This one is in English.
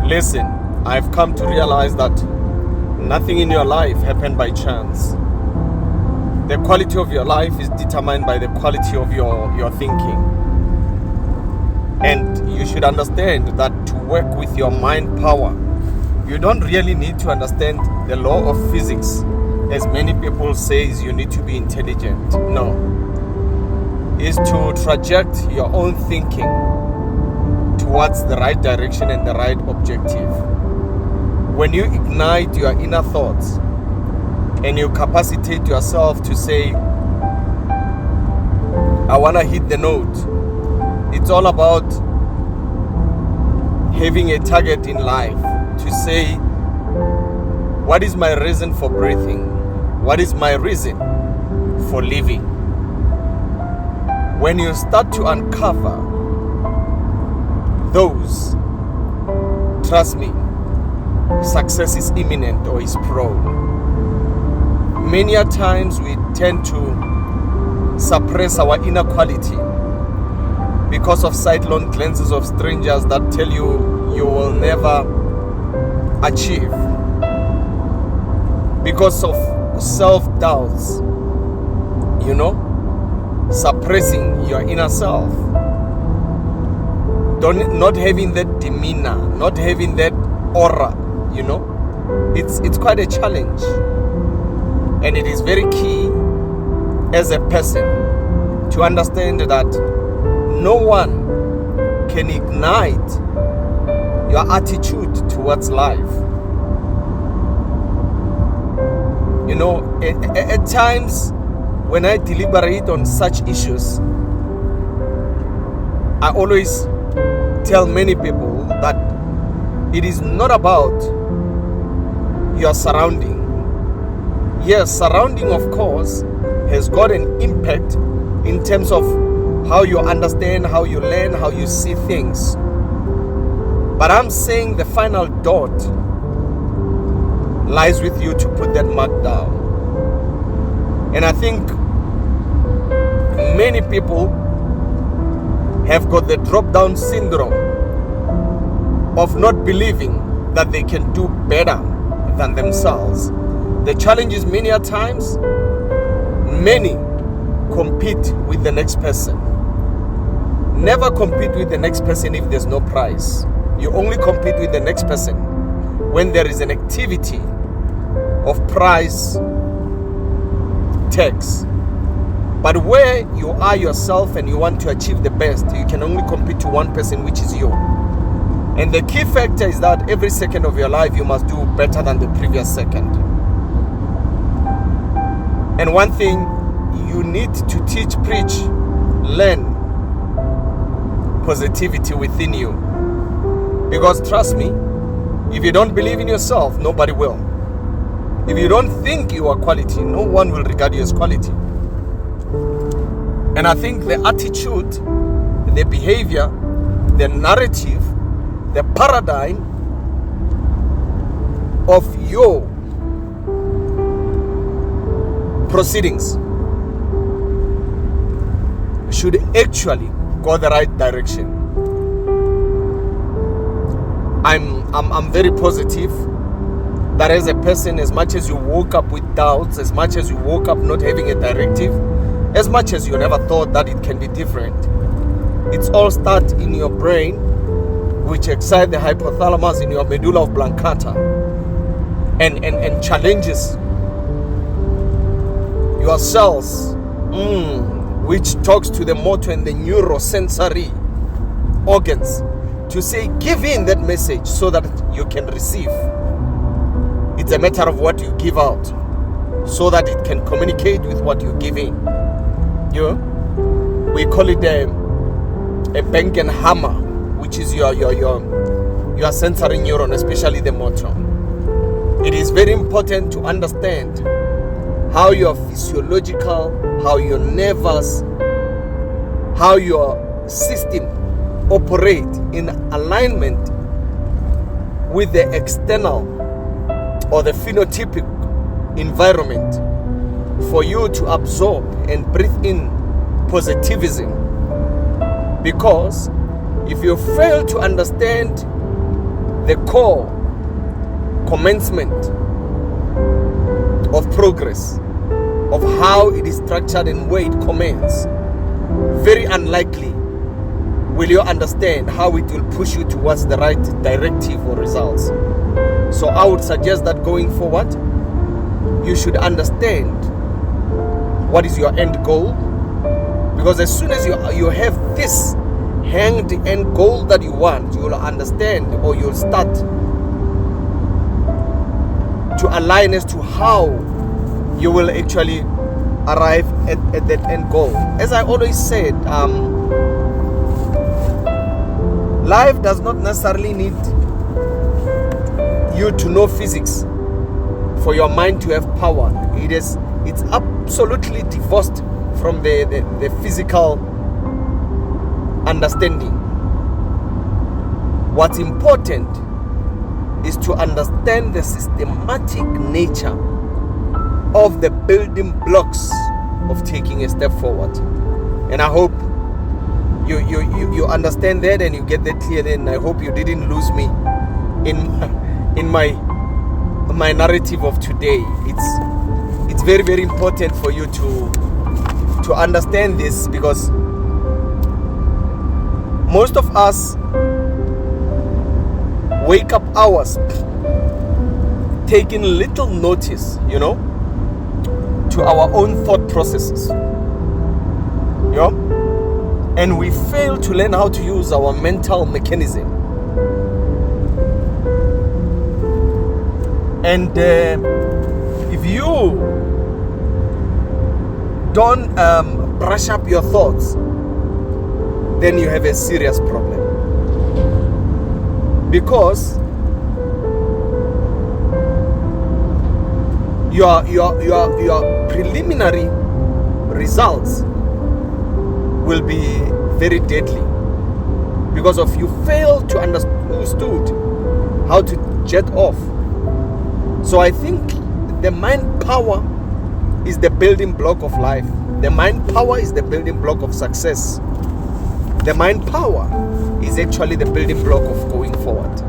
Listen, I've come to realize that nothing in your life happened by chance. The quality of your life is determined by the quality of your thinking. And you should understand that to work with your mind power, you don't really need to understand the law of physics. As many people say, you need to be intelligent. No. It's to traject your own thinking towards the right direction and the right objective. When you ignite your inner thoughts and you capacitate yourself to say, I want to hit the note. It's all about having a target in life to say, what is my reason for breathing? What is my reason for living? When you start to uncover those, trust me, success is imminent or is prone. Many a times we tend to suppress our inner quality because of sidelong glances of strangers that tell you you will never achieve, because of self-doubts, suppressing your inner self, not having that demeanor, not having that aura, it's quite a challenge. And it is very key as a person to understand that no one can ignite your attitude towards life. At times when I deliberate on such issues, I always tell many people that it is not about your surrounding. Yes, surrounding, of course, has got an impact in terms of how you understand, how you learn, how you see things. But I'm saying the final dot lies with you to put that mark down. And I think many people have got the drop-down syndrome of not believing that they can do better than themselves. The challenge is many a times, many compete with the next person. Never compete with the next person if there's no prize. You only compete with the next person when there is an activity of prize tags. But where you are yourself and you want to achieve the best, you can only compete to one person, which is you. And the key factor is that every second of your life you must do better than the previous second. And one thing you need to teach, preach, learn positivity within you. Because trust me, if you don't believe in yourself, nobody will. If you don't think you are quality, no one will regard you as quality. And I think the attitude, the behavior, the narrative, the paradigm of your proceedings should actually go the right direction. I'm very positive that as a person, as much as you woke up with doubts, as much as you woke up not having a directive, as much as you never thought that it can be different, it's all start in your brain, which excite the hypothalamus in your medulla oblongata and challenges your cells, which talks to the motor and the neurosensory organs to say, give in that message so that you can receive. It's a matter of what you give out so that it can communicate with what you give in. We call it a bang and hammer, which is your sensory neuron, especially the motor. It is very important to understand how your physiological, how your nervous, how your system operate in alignment with the external or the phenotypic environment for you to absorb and breathe in positivism. Because if you fail to understand the core commencement of progress, of how it is structured and where it commences, very unlikely will you understand how it will push you towards the right directive or results. So I would suggest that going forward, you should understand what is your end goal, because as soon as you have this hanged end goal that you want, you will understand, or you'll start to align as to how you will actually arrive at that end goal. As I always said, life does not necessarily need you to know physics for your mind to have power. It's absolutely divorced from the physical understanding. What's important is to understand the systematic nature of the building blocks of taking a step forward. And I hope you understand that and you get that clearly, and I hope you didn't lose me in my narrative of today. It's very, very important for you to understand this, because most of us wake up hours taking little notice, to our own thought processes, and we fail to learn how to use our mental mechanism. And if you don't brush up your thoughts, then you have a serious problem, because your preliminary results will be very deadly, because of you fail to understood how to jet off. So I think the mind power is the building block of life. The mind power is the building block of success. The mind power is actually the building block of going forward.